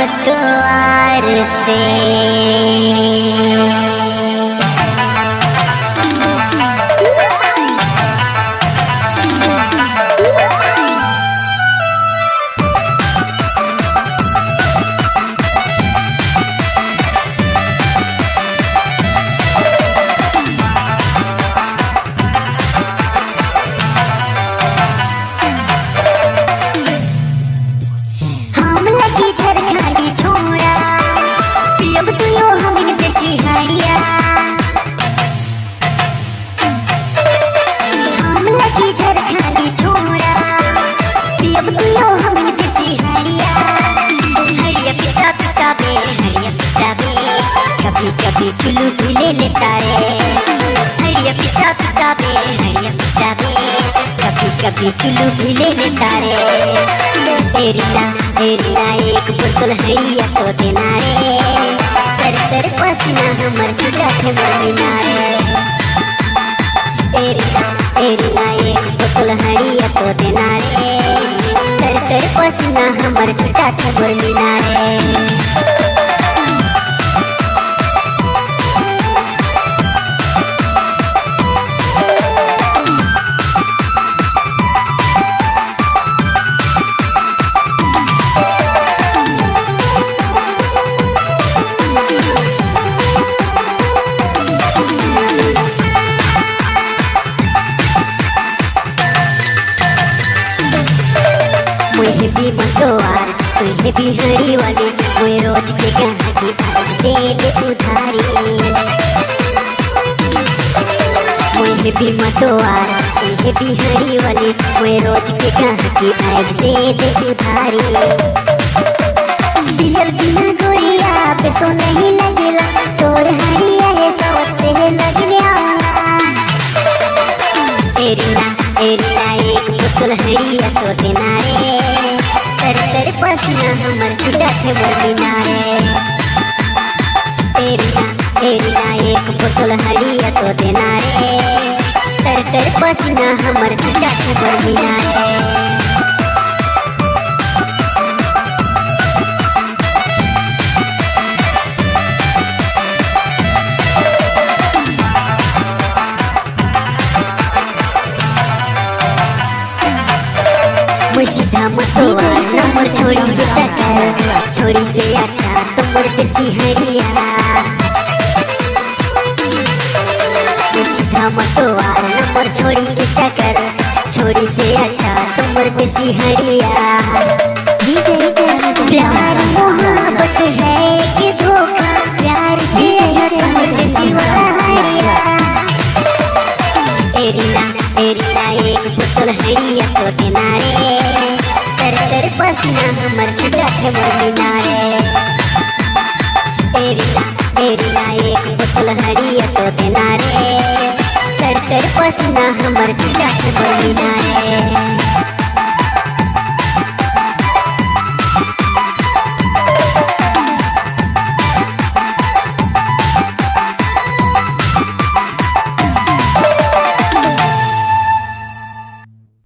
मतवार से। कभी कभी चुल्लू भी ले लेता रे, हरिया पिता पिता बे, हरिया पिता बे, कभी कभी चुल्लू भी ले लेता रे। तेरीला एक बोतल हरिया तो देना रे, तर तर पसीना हमर छुटा थे बरमीना रे। तेरीला एक बोतल हरिया तो देना रे, तर तर पसीना हमर छुटा थे बरमीना रे। मुझे भी मतवार, मुझे भी हरी वाली, मुझे रोज के गाहकी आज दे दे उधारी। मुझे भी मतवार, मुझे भी हरी वाली, मुझे रोज के गाहकी आज दे दे उधारी। बियल बिना गोरिया पैसों नहीं लगेला, तोर हरिया है सवत से लगने आना। एरिना एक बोतल हरिया तो देना रे, तर तर पसीना हमर छुटा थे बरमीना रे। एरिना एक बोतल हरिया तो देना रे, तर तर पसीना हमर छुटा थे बरमीना रे। सीधा मतवार नंबर छोड़ी के चक्कर, छोड़ी से अच्छा तुमर देसी हरिया। सीधा मतवार नंबर छोड़ी के चक्कर, छोड़ी से अच्छा तुमर देसी हरिया। प्यार मोहब्बत है कि धोखा, प्यार से अच्छा तुमर देसी वाला हरिया। एरिना एक बोतल हरिया तो देना रे, तर तर पसीना हमर छुटा थे बरमीना रे। एरिना एक बोतल हरिया तो देना रे, तर तर पसीना हमर छुटा थे बरमीना रे।